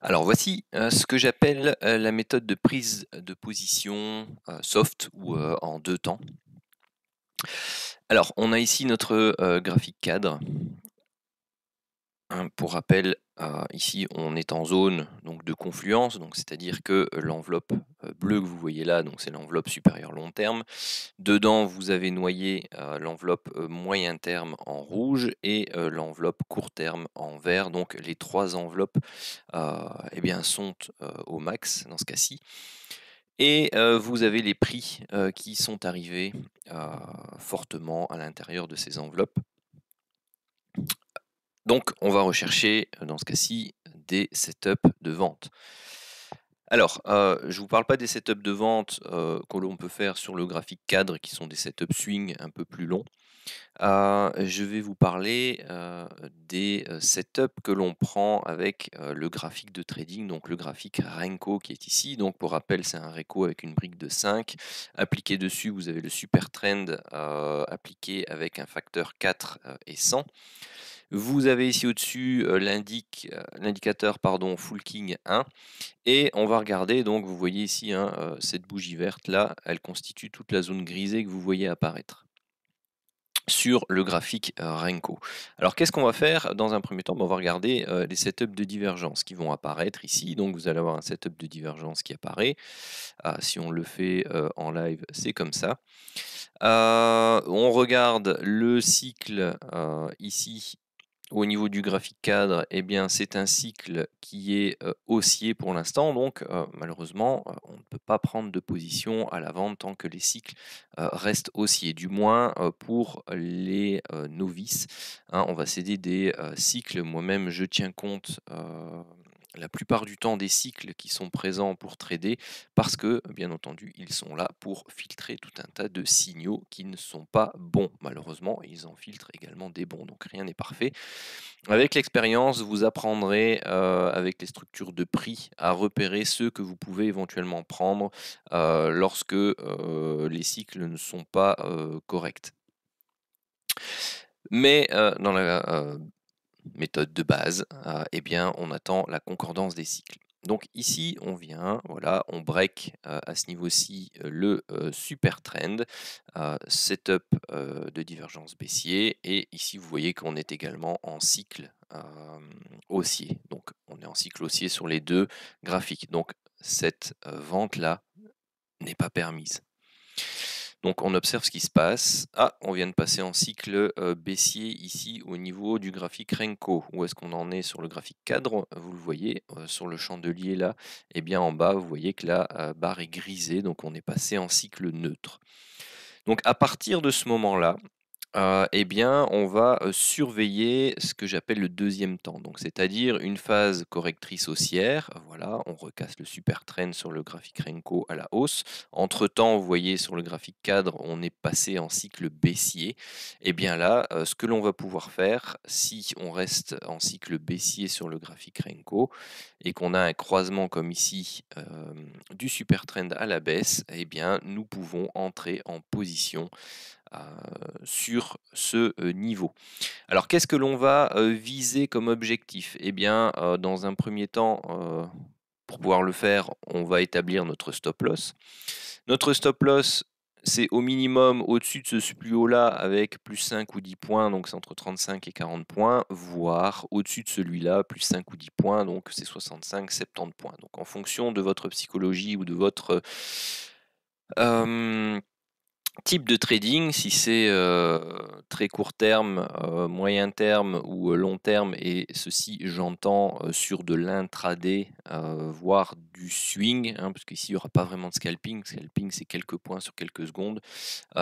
Alors voici ce que j'appelle la méthode de prise de position soft ou en deux temps. Alors on a ici notre graphique cadre. Pour rappel, ici on est en zone donc, de confluence, donc c'est-à-dire que l'enveloppe bleue que vous voyez là, donc c'est l'enveloppe supérieure long terme. Dedans vous avez noyé l'enveloppe moyen terme en rouge et l'enveloppe court terme en vert. Donc les trois enveloppes eh bien, sont au max dans ce cas-ci. Et vous avez les prix qui sont arrivés fortement à l'intérieur de ces enveloppes. Donc on va rechercher dans ce cas-ci des setups de vente. Alors, je ne vous parle pas des setups de vente que l'on peut faire sur le graphique cadre, qui sont des setups swing un peu plus longs. Je vais vous parler des setups que l'on prend avec le graphique de trading, donc le graphique Renko qui est ici. Donc pour rappel, c'est un Renko avec une brique de 5. Appliqué dessus, vous avez le super trend appliqué avec un facteur 4 et 100. Vous avez ici au-dessus l'indicateur Full King 1. Et on va regarder, donc vous voyez ici cette bougie verte là, elle constitue toute la zone grisée que vous voyez apparaître sur le graphique Renko. Alors qu'est-ce qu'on va faire dans un premier temps? On va regarder les setups de divergence qui vont apparaître ici. Donc vous allez avoir un setup de divergence qui apparaît. Si on le fait en live, c'est comme ça. On regarde le cycle ici. Au niveau du graphique cadre, eh bien, c'est un cycle qui est haussier pour l'instant, donc malheureusement, on ne peut pas prendre de position à la vente tant que les cycles restent haussiers, du moins pour les novices. On va céder des cycles, moi-même je tiens compte la plupart du temps des cycles qui sont présents pour trader parce que, bien entendu, ils sont là pour filtrer tout un tas de signaux qui ne sont pas bons. Malheureusement, ils en filtrent également des bons, donc rien n'est parfait. Avec l'expérience, vous apprendrez avec les structures de prix à repérer ceux que vous pouvez éventuellement prendre lorsque les cycles ne sont pas corrects. Mais dans la méthode de base, eh bien, on attend la concordance des cycles. Donc ici, on vient, voilà, on break à ce niveau-ci le super trend, setup de divergence baissier, et ici vous voyez qu'on est également en cycle haussier. Donc on est en cycle haussier sur les deux graphiques. Donc cette vente-là n'est pas permise. Donc on observe ce qui se passe. Ah, on vient de passer en cycle baissier ici au niveau du graphique Renko. Où est-ce qu'on en est sur le graphique cadre? Vous le voyez sur le chandelier là. Et bien en bas, vous voyez que la barre est grisée, donc on est passé en cycle neutre. Donc à partir de ce moment-là, eh bien, on va surveiller ce que j'appelle le deuxième temps. Donc, c'est-à-dire une phase correctrice haussière. Voilà, on recasse le super trend sur le graphique Renko à la hausse. Entre-temps, vous voyez sur le graphique cadre, on est passé en cycle baissier. Et bien là, ce que l'on va pouvoir faire, si on reste en cycle baissier sur le graphique Renko et qu'on a un croisement comme ici du super trend à la baisse, eh bien, nous pouvons entrer en position sur ce niveau. Alors qu'est-ce que l'on va viser comme objectif? Eh bien, dans un premier temps, pour pouvoir le faire, on va établir notre stop loss. Notre stop loss, c'est au minimum au-dessus de ce plus haut-là avec plus 5 ou 10 points, donc c'est entre 35 et 40 points, voire au-dessus de celui-là, plus 5 ou 10 points, donc c'est 65, 70 points. Donc en fonction de votre psychologie ou de votre type de trading, si c'est très court terme, moyen terme ou long terme, et ceci j'entends sur de l'intraday, voire du swing, parce qu'ici il n'y aura pas vraiment de scalping. Scalping, c'est quelques points sur quelques secondes.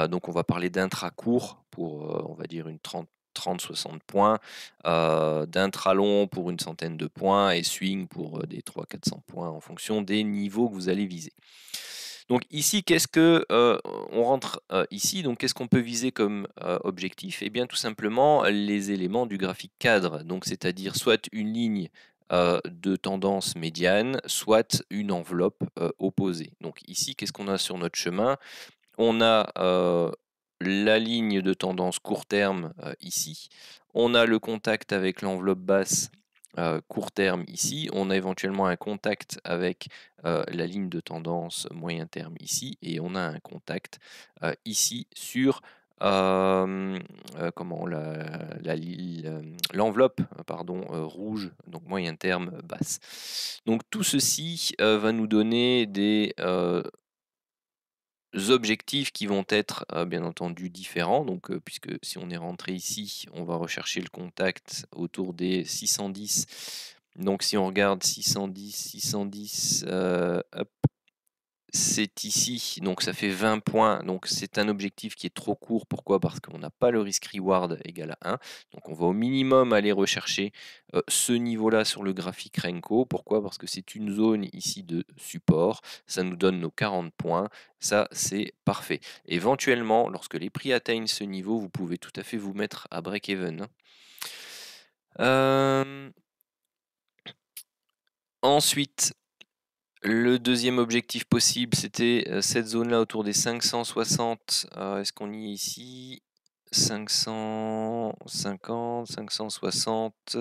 Donc on va parler d'intra-court pour, on va dire, une 30-60 points, d'intra-long pour une centaine de points, et swing pour des 300-400 points en fonction des niveaux que vous allez viser. Donc ici, qu'est-ce que on rentre ici, donc qu'est-ce qu'on peut viser comme objectif? Eh bien tout simplement les éléments du graphique cadre, donc c'est-à-dire soit une ligne de tendance médiane, soit une enveloppe opposée. Donc ici, qu'est-ce qu'on a sur notre chemin? On a la ligne de tendance court terme ici, on a le contact avec l'enveloppe basse court terme ici, on a éventuellement un contact avec la ligne de tendance moyen terme ici, et on a un contact ici sur comment l'enveloppe pardon rouge, donc moyen terme basse. Donc tout ceci va nous donner des objectifs qui vont être bien entendu différents. Donc puisque si on est rentré ici, on va rechercher le contact autour des 610. Donc si on regarde 610, 610, hop, c'est ici, donc ça fait 20 points. Donc c'est un objectif qui est trop court. Pourquoi? Parce qu'on n'a pas le risk-reward égal à 1. Donc on va au minimum aller rechercher ce niveau-là sur le graphique Renko. Pourquoi? Parce que c'est une zone ici de support. Ça nous donne nos 40 points. Ça, c'est parfait. Éventuellement, lorsque les prix atteignent ce niveau, vous pouvez tout à fait vous mettre à break-even. Ensuite, le deuxième objectif possible, c'était cette zone-là autour des 560. Est-ce qu'on y est ici? 550, 560,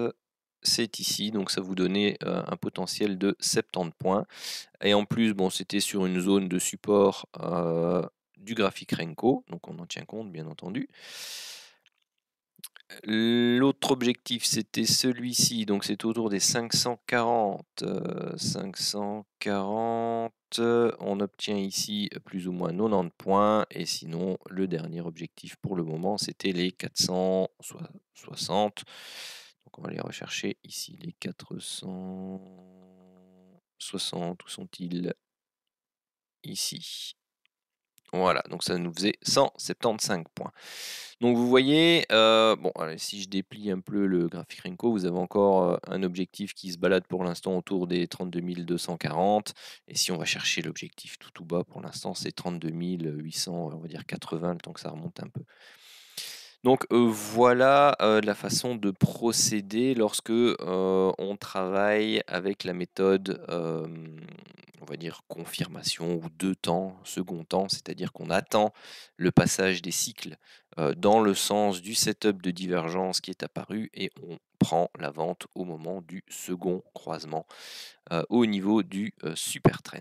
c'est ici, donc ça vous donnait un potentiel de 70 points. Et en plus, bon, c'était sur une zone de support du graphique Renko, donc on en tient compte, bien entendu. L'autre objectif, c'était celui-ci, donc c'est autour des 540. 540, on obtient ici plus ou moins 90 points. Et sinon, le dernier objectif pour le moment, c'était les 460. Donc on va aller rechercher ici les 460. Où sont-ils? Ici. Voilà, donc ça nous faisait 175 points. Donc vous voyez, bon, allez, si je déplie un peu le graphique Renko, vous avez encore un objectif qui se balade pour l'instant autour des 32 240. Et si on va chercher l'objectif tout bas, pour l'instant, c'est 32 800, on va dire 80, le temps que ça remonte un peu. Donc voilà la façon de procéder lorsque on travaille avec la méthode, on va dire confirmation ou 2 temps, second temps, c'est-à-dire qu'on attend le passage des cycles dans le sens du setup de divergence qui est apparu, et on prend la vente au moment du second croisement au niveau du super trend.